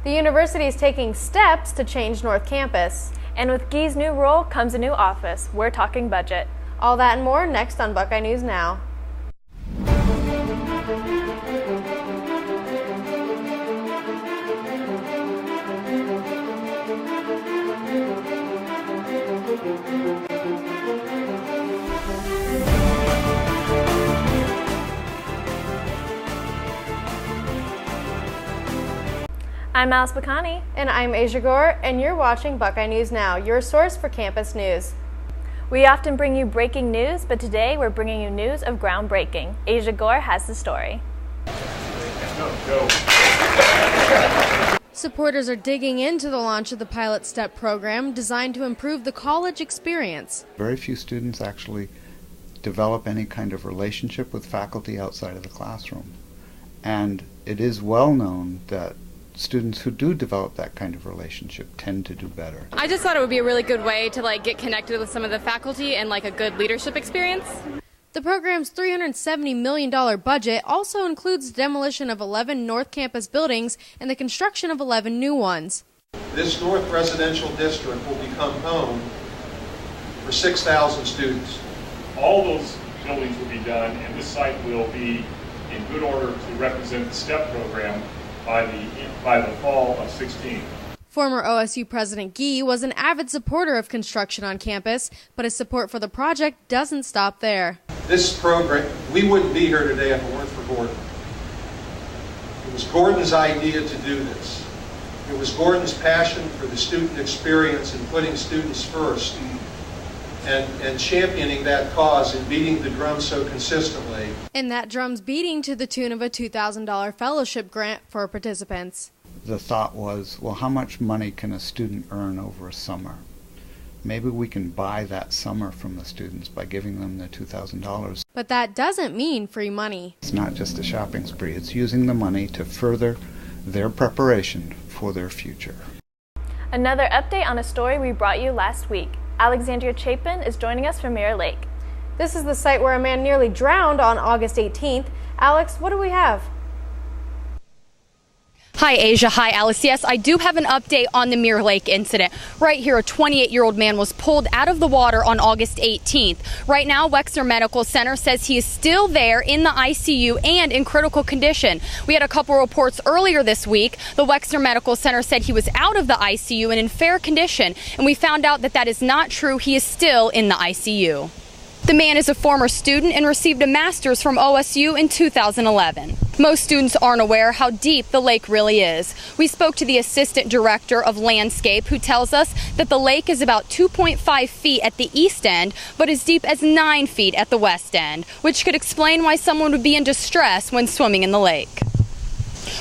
The university is taking steps to change North Campus. And with Guy's new role comes a new office. We're talking budget. All that and more next on Buckeye News Now. I'm Alice Bacani. And I'm Asia Gore, and you're watching Buckeye News Now, your source for campus news. We often bring you breaking news, but today we're bringing you news of groundbreaking. Asia Gore has the story. Supporters are digging into the launch of the Pilot Step program designed to improve the college experience. Very few students actually develop any kind of relationship with faculty outside of the classroom. And it is well known that students who do develop that kind of relationship tend to do better. I just thought it would be a really good way to get connected with some of the faculty and a good leadership experience. The program's $370 million budget also includes the demolition of 11 North Campus buildings and the construction of 11 new ones. This North Residential District will become home for 6,000 students. All those buildings will be done, and this site will be in good order to represent the STEP program by the fall of 16. Former OSU President Guy was an avid supporter of construction on campus, but his support for the project doesn't stop there. This program, we wouldn't be here today if it weren't for Gordon. It was Gordon's idea to do this. It was Gordon's passion for the student experience and putting students first and championing that cause and beating the drum so consistently. And that drum's beating to the tune of a $2,000 fellowship grant for participants. The thought was, well, how much money can a student earn over a summer? Maybe we can buy that summer from the students by giving them the $2,000. But that doesn't mean free money. It's not just a shopping spree. It's using the money to further their preparation for their future. Another update on a story we brought you last week. Alexandria Chapin is joining us from Mirror Lake. This is the site where a man nearly drowned on August 18th. Alex, what do we have? Hi, Asia. Hi, Alice. Yes, I do have an update on the Mirror Lake incident. Right here, a 28-year-old man was pulled out of the water on August 18th. Right now, Wexner Medical Center says he is still there in the ICU and in critical condition. We had a couple reports earlier this week. The Wexner Medical Center said he was out of the ICU and in fair condition, and we found out that that is not true. He is still in the ICU. The man is a former student and received a master's from OSU in 2011. Most students aren't aware how deep the lake really is. We spoke to the assistant director of landscape, who tells us that the lake is about 2.5 feet at the east end, but as deep as 9 feet at the west end, which could explain why someone would be in distress when swimming in the lake.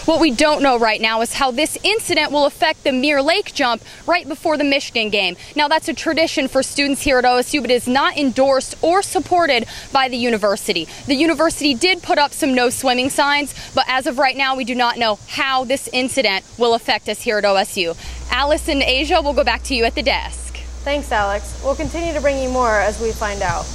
What we don't know right now is how this incident will affect the Mirror Lake jump right before the Michigan game. Now, that's a tradition for students here at OSU, but is not endorsed or supported by the university. The university did put up some no swimming signs, but as of right now, we do not know how this incident will affect us here at OSU. Alice and Asia, we'll go back to you at the desk. Thanks, Alex. We'll continue to bring you more as we find out.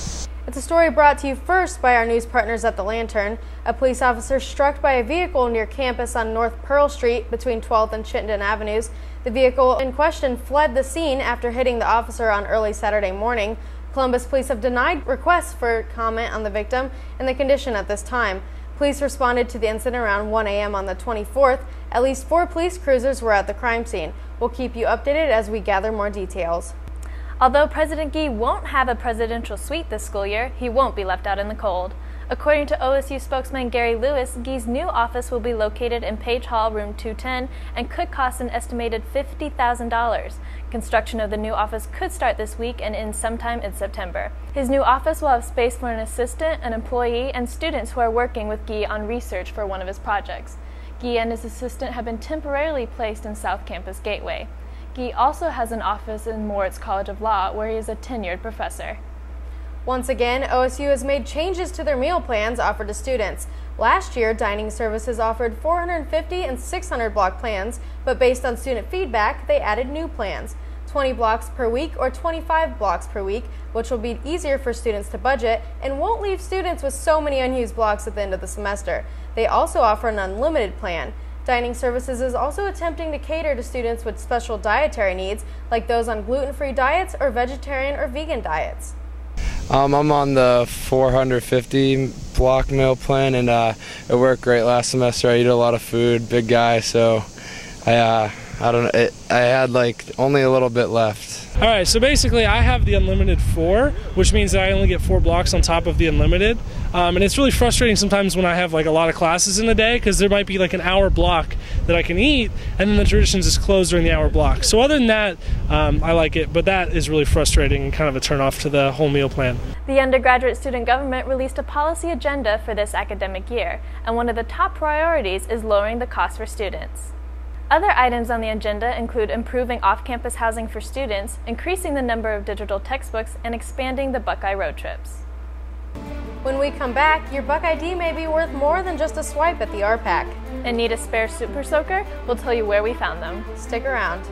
It's a story brought to you first by our news partners at The Lantern. A police officer struck by a vehicle near campus on North Pearl Street between 12th and Chittenden Avenues. The vehicle in question fled the scene after hitting the officer on early Saturday morning. Columbus police have denied requests for comment on the victim and the condition at this time. Police responded to the incident around 1 a.m. on the 24th. At least 4 police cruisers were at the crime scene. We'll keep you updated as we gather more details. Although President Guy won't have a presidential suite this school year, he won't be left out in the cold. According to OSU spokesman Gary Lewis, Guy's new office will be located in Page Hall, room 210, and could cost an estimated $50,000. Construction of the new office could start this week and end sometime in September. His new office will have space for an assistant, an employee, and students who are working with Guy on research for one of his projects. Guy and his assistant have been temporarily placed in South Campus Gateway. Guy also has an office in Moritz College of Law, where he is a tenured professor. Once again, OSU has made changes to their meal plans offered to students. Last year, dining services offered 450 and 600 block plans, but based on student feedback, they added new plans, 20 blocks per week or 25 blocks per week, which will be easier for students to budget and won't leave students with so many unused blocks at the end of the semester. They also offer an unlimited plan. Dining Services is also attempting to cater to students with special dietary needs, like those on gluten-free diets or vegetarian or vegan diets. I'm on the 450 block meal plan, and it worked great last semester. I eat a lot of food, big guy, so I don't know. I had like only a little bit left. All right, so basically I have the unlimited 4, which means that I only get 4 blocks on top of the unlimited. And it's really frustrating sometimes when I have like a lot of classes in a day, because there might be like an hour block that I can eat, and then the Traditions is closed during the hour block. So other than that, I like it, but that is really frustrating and kind of a turnoff to the whole meal plan. The undergraduate student government released a policy agenda for this academic year, and one of the top priorities is lowering the cost for students. Other items on the agenda include improving off-campus housing for students, increasing the number of digital textbooks, and expanding the Buckeye road trips. When we come back, your Buck ID may be worth more than just a swipe at the RPAC. And need a spare Super Soaker? We'll tell you where we found them. Stick around.